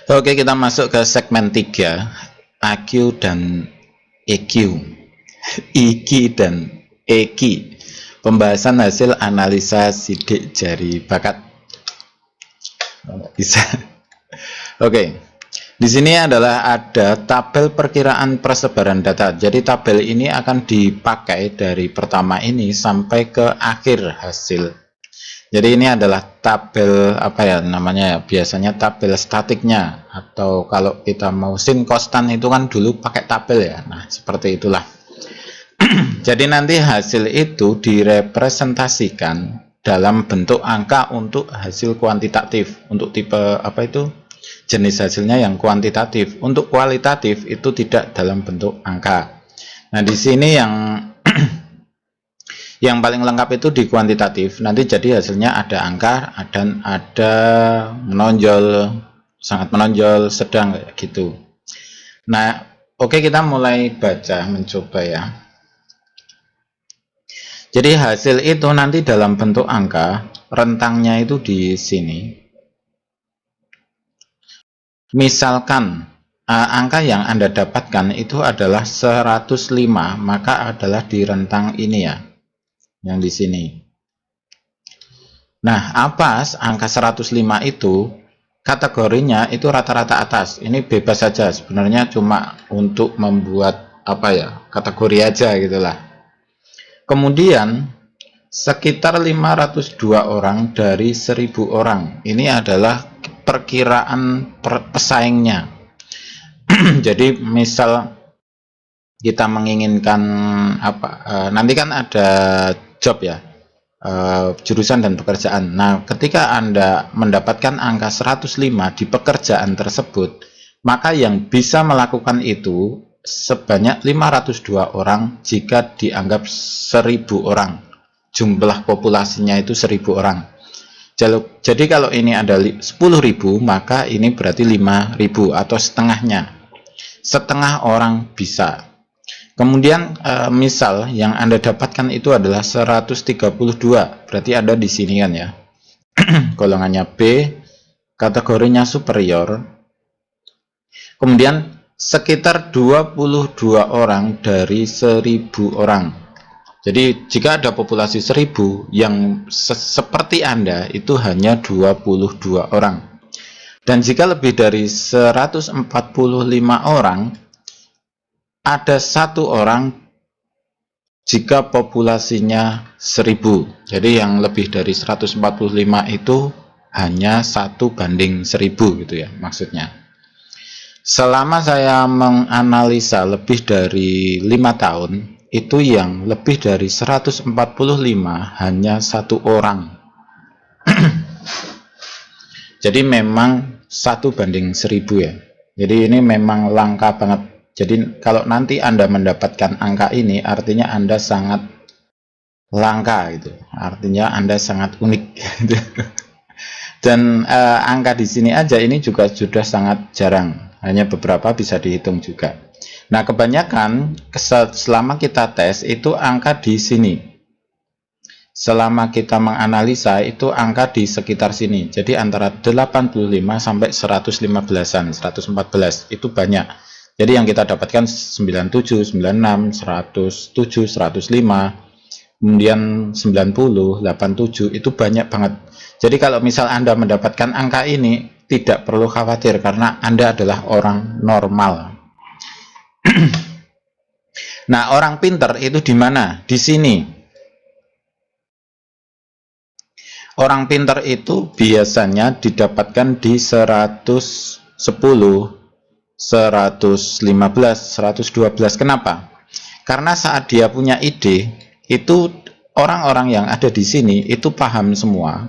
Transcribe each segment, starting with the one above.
Oke, kita masuk ke segmen 3, AQ dan EQ. IQ dan EQ. Pembahasan hasil analisa sidik jari bakat. Bisa. Oke. Di sini adalah ada tabel perkiraan persebaran data. Jadi tabel ini akan dipakai dari pertama ini sampai ke akhir hasil. Jadi ini adalah tabel apa ya namanya ya, biasanya tabel statiknya, atau kalau kita mau sin konstan itu kan dulu pakai tabel ya. Nah, seperti itulah. Jadi nanti hasil itu direpresentasikan dalam bentuk angka untuk hasil kuantitatif. Untuk tipe apa itu? Jenis hasilnya yang kuantitatif. Untuk kualitatif itu tidak dalam bentuk angka. Nah, di sini yang paling lengkap itu di kuantitatif. Nanti jadi hasilnya ada angka dan ada menonjol, sangat menonjol, sedang kayak gitu. Nah, oke, kita mulai baca, mencoba ya. Jadi hasil itu nanti dalam bentuk angka, rentangnya itu di sini. Misalkan angka yang Anda dapatkan itu adalah 105, maka adalah di rentang ini ya, yang di sini. Nah, apa angka 105 itu kategorinya itu rata-rata atas. Ini bebas saja, sebenarnya cuma untuk membuat apa ya, kategori aja gitulah. Kemudian sekitar 502 orang dari 1000 orang. Ini adalah perkiraan pesaingnya. Jadi misal kita menginginkan apa, nanti kan ada job ya, jurusan dan pekerjaan. Nah, ketika Anda mendapatkan angka 105 di pekerjaan tersebut, maka yang bisa melakukan itu sebanyak 502 orang jika dianggap 1000 orang. Jumlah populasinya itu 1000 orang. Jadi kalau ini ada 10.000, maka ini berarti 5.000 atau setengahnya. Setengah orang bisa. Kemudian misal yang Anda dapatkan itu adalah 132, berarti ada di sini kan ya. Golongannya B, kategorinya superior. Kemudian sekitar 22 orang dari 1000 orang. Jadi jika ada populasi 1000, yang seperti Anda itu hanya 22 orang. Dan jika lebih dari 145 orang, ada 1 orang jika populasinya 1000. Jadi yang lebih dari 145 itu hanya 1:1000 gitu ya maksudnya. Selama saya menganalisa lebih dari 5 tahun, itu yang lebih dari 145 hanya 1 orang. Jadi memang 1:1000 ya. Jadi ini memang langka banget. Jadi kalau nanti Anda mendapatkan angka ini, artinya Anda sangat langka gitu. Artinya Anda sangat unik. Dan angka di sini aja ini juga sudah sangat jarang. Hanya beberapa bisa dihitung juga. Nah, kebanyakan selama kita tes itu angka di sini. Selama kita menganalisa itu angka di sekitar sini. Jadi antara 85 sampai 115-an, 114 itu banyak. Jadi yang kita dapatkan 97, 96, 107, 105, kemudian 90, 87 itu banyak banget. Jadi kalau misal Anda mendapatkan angka ini, tidak perlu khawatir karena Anda adalah orang normal. Nah, orang pinter itu di mana? Di sini. Orang pinter itu biasanya didapatkan di 110, 115, 112. Kenapa? Karena saat dia punya ide, itu orang-orang yang ada di sini itu paham semua.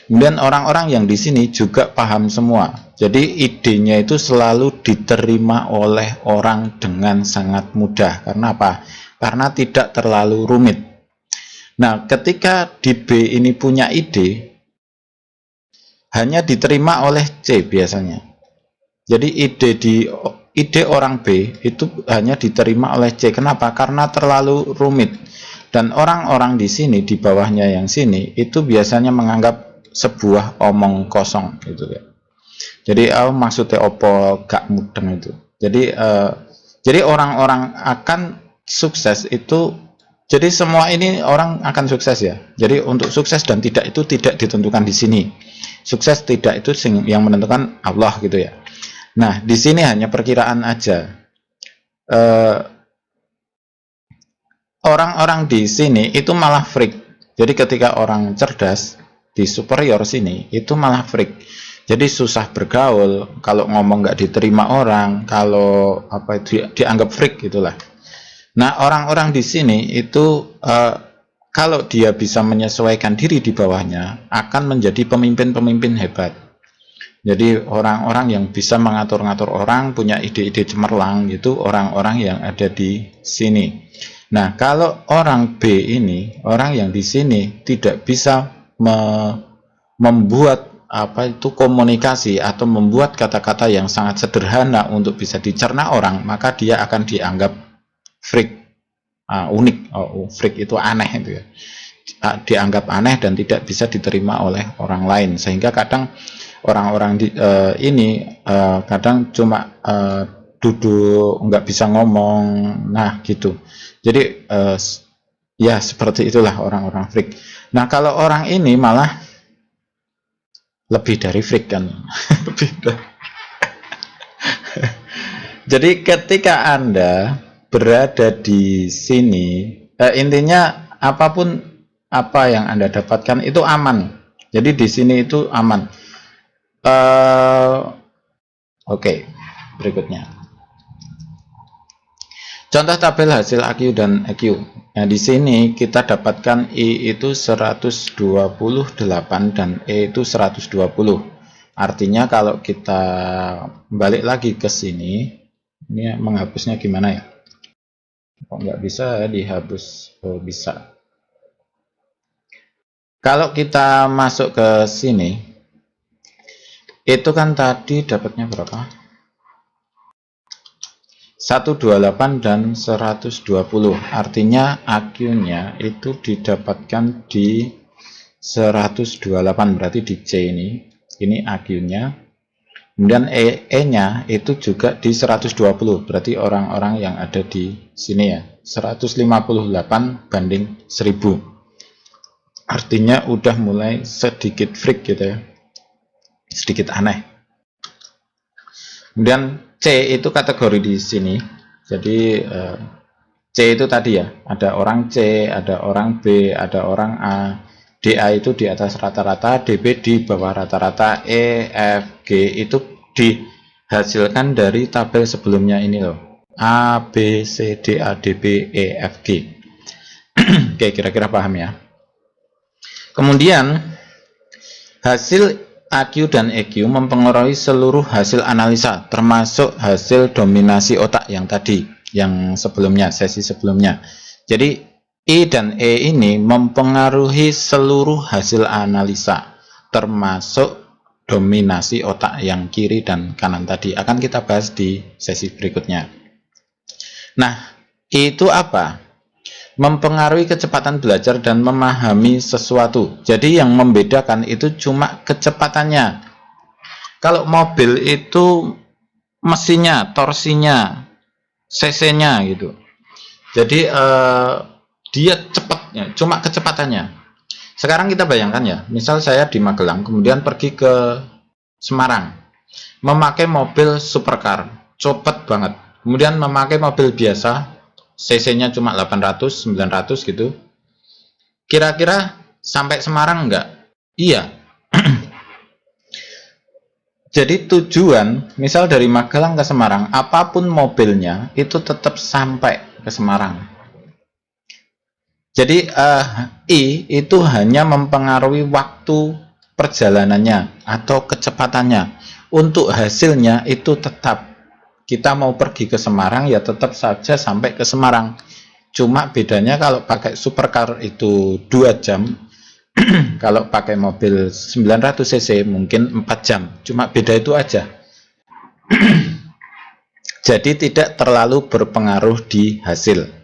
Kemudian orang-orang yang di sini juga paham semua. Jadi idenya itu selalu diterima oleh orang dengan sangat mudah. Karena apa? Karena tidak terlalu rumit. Nah, ketika di B ini punya ide, hanya diterima oleh C biasanya. Jadi ide orang B itu hanya diterima oleh C. Kenapa? Karena terlalu rumit. Dan orang-orang di sini, di bawahnya yang sini, itu biasanya menganggap sebuah omong kosong gitu ya. Jadi maksudnya opo gak mudeng itu. Jadi orang-orang akan sukses itu, jadi semua ini orang akan sukses ya. Jadi untuk sukses dan tidak itu tidak ditentukan di sini. Sukses tidak itu yang menentukan Allah gitu ya. Nah, di sini hanya perkiraan aja. Orang-orang di sini itu malah freak. Jadi ketika orang cerdas di superior sini itu malah freak. Jadi susah bergaul, kalau ngomong nggak diterima orang, kalau apa itu dianggap freak gitulah. Nah, orang-orang di sini itu kalau dia bisa menyesuaikan diri di bawahnya akan menjadi pemimpin-pemimpin hebat. Jadi orang-orang yang bisa mengatur-ngatur orang, punya ide-ide cemerlang, itu orang-orang yang ada di sini. Nah, kalau orang B ini, orang yang di sini tidak bisa membuat apa itu komunikasi atau membuat kata-kata yang sangat sederhana untuk bisa dicerna orang, maka dia akan dianggap freak, unik. Freak itu aneh itu ya, dianggap aneh dan tidak bisa diterima oleh orang lain, sehingga kadang orang-orang ini kadang cuma duduk, nggak bisa ngomong, nah gitu. Jadi ya seperti itulah orang-orang freak. Nah, kalau orang ini malah lebih dari freak kan. Jadi ketika Anda berada di sini, intinya apapun apa yang Anda dapatkan itu aman. Jadi di sini itu aman. Oke, berikutnya. Contoh tabel hasil AQ dan EQ. Nah, di sini kita dapatkan I itu 128 dan E itu 120. Artinya kalau kita balik lagi ke sini, ini menghapusnya gimana ya? Kok nggak bisa dihapus? Oh, bisa. Kalau kita masuk ke sini, itu kan tadi dapatnya berapa? 128 dan 120. Artinya AQ-nya itu didapatkan di 128, berarti di C ini. Ini AQ-nya. Kemudian E-nya itu juga di 120, berarti orang-orang yang ada di sini ya. 158 banding 1000. Artinya udah mulai sedikit freak gitu ya. Sedikit aneh. Kemudian C itu kategori di sini. Jadi C itu tadi ya, ada orang C, ada orang B, ada orang A. DA itu di atas rata-rata, DB di bawah rata-rata, E, F, G itu dihasilkan dari tabel sebelumnya ini loh. A, B, C, D, A, D, B, E, F, G. Oke, kira-kira paham ya. Kemudian hasil AQ dan EQ mempengaruhi seluruh hasil analisa, termasuk hasil dominasi otak yang tadi, yang sebelumnya, sesi sebelumnya. Jadi I dan E ini mempengaruhi seluruh hasil analisa, termasuk dominasi otak yang kiri dan kanan tadi. Akan kita bahas di sesi berikutnya. Nah, I itu apa? Mempengaruhi kecepatan belajar dan memahami sesuatu. Jadi yang membedakan itu cuma kecepatannya. Kalau mobil itu mesinnya, torsinya, cc-nya gitu. Jadi dia cepatnya, cuma kecepatannya. Sekarang kita bayangkan ya, misal saya di Magelang kemudian pergi ke Semarang, memakai mobil supercar, cepet banget. Kemudian memakai mobil biasa, cc-nya cuma 800, 900 gitu. Kira-kira sampai Semarang enggak? Iya. Jadi tujuan, misal dari Magelang ke Semarang, apapun mobilnya, itu tetap sampai ke Semarang. Jadi I itu hanya mempengaruhi waktu perjalanannya atau kecepatannya. Untuk hasilnya itu tetap. Kita mau pergi ke Semarang ya tetap saja sampai ke Semarang. Cuma bedanya kalau pakai supercar itu 2 jam, kalau pakai mobil 900 cc mungkin 4 jam. Cuma beda itu aja. Jadi tidak terlalu berpengaruh di hasil.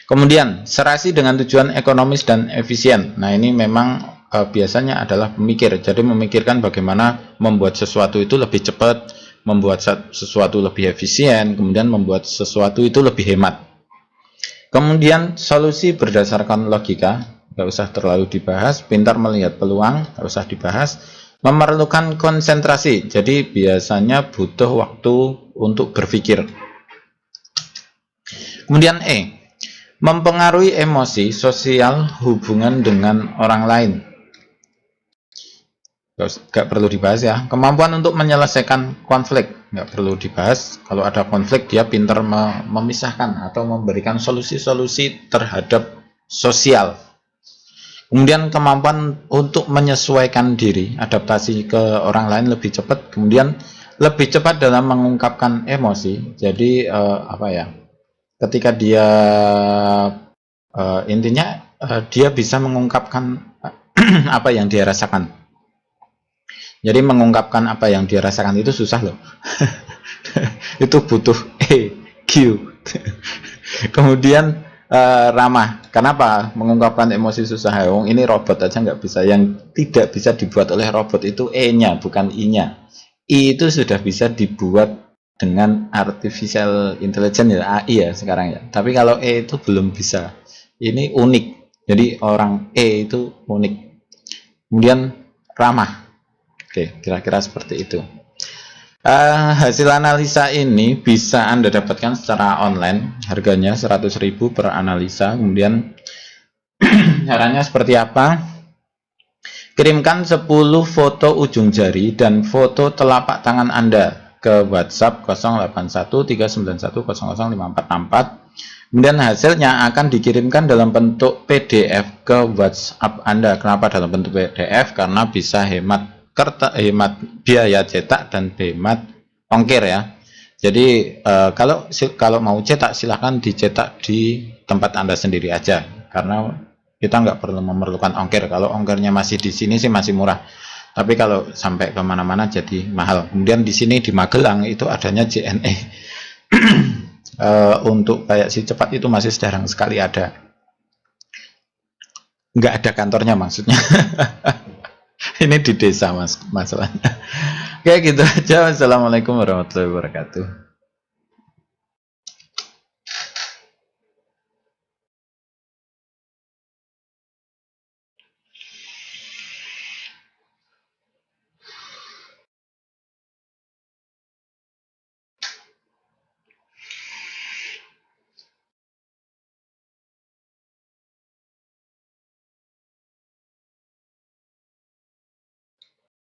Kemudian serasi dengan tujuan ekonomis dan efisien. Nah, ini memang biasanya adalah pemikir. Jadi memikirkan bagaimana membuat sesuatu itu lebih cepat, membuat sesuatu lebih efisien, kemudian membuat sesuatu itu lebih hemat. Kemudian solusi berdasarkan logika, nggak usah terlalu dibahas. Pintar melihat peluang, nggak usah dibahas. Memerlukan konsentrasi, jadi biasanya butuh waktu untuk berpikir. Kemudian mempengaruhi emosi, sosial, hubungan dengan orang lain. Nggak perlu dibahas ya. Kemampuan untuk menyelesaikan konflik, nggak perlu dibahas. Kalau ada konflik, dia pintar memisahkan atau memberikan solusi-solusi terhadap sosial. Kemudian kemampuan untuk menyesuaikan diri, adaptasi ke orang lain lebih cepat. Kemudian lebih cepat dalam mengungkapkan emosi. Jadi ketika dia intinya dia bisa mengungkapkan apa yang dia rasakan. Jadi mengungkapkan apa yang dia rasakan itu susah loh. Itu butuh EQ. Kemudian ramah. Kenapa mengungkapkan emosi susah? Ini robot aja nggak bisa. Yang tidak bisa dibuat oleh robot itu E-nya, bukan I-nya. I itu sudah bisa dibuat dengan artificial intelligence ya, AI ya sekarang ya. Tapi kalau E itu belum bisa. Ini unik. Jadi orang E itu unik. Kemudian ramah. Oke, kira-kira seperti itu. Hasil analisa ini bisa Anda dapatkan secara online, harganya 100.000 per analisa. Kemudian caranya seperti apa? Kirimkan 10 foto ujung jari dan foto telapak tangan Anda ke WhatsApp 081391005464. Kemudian hasilnya akan dikirimkan dalam bentuk PDF ke WhatsApp Anda. Kenapa dalam bentuk PDF? Karena bisa hemat biaya cetak dan hemat ongkir ya. Jadi kalau mau cetak silahkan dicetak di tempat Anda sendiri aja, karena kita nggak perlu memerlukan ongkir. Kalau ongkirnya masih di sini sih masih murah, tapi kalau sampai kemana-mana jadi mahal. Kemudian di sini di Magelang itu adanya JNE. Untuk kayak si cepat itu masih jarang sekali ada, nggak ada kantornya maksudnya. Ini di desa masalahnya. Kayak gitu aja. Wassalamualaikum warahmatullahi wabarakatuh.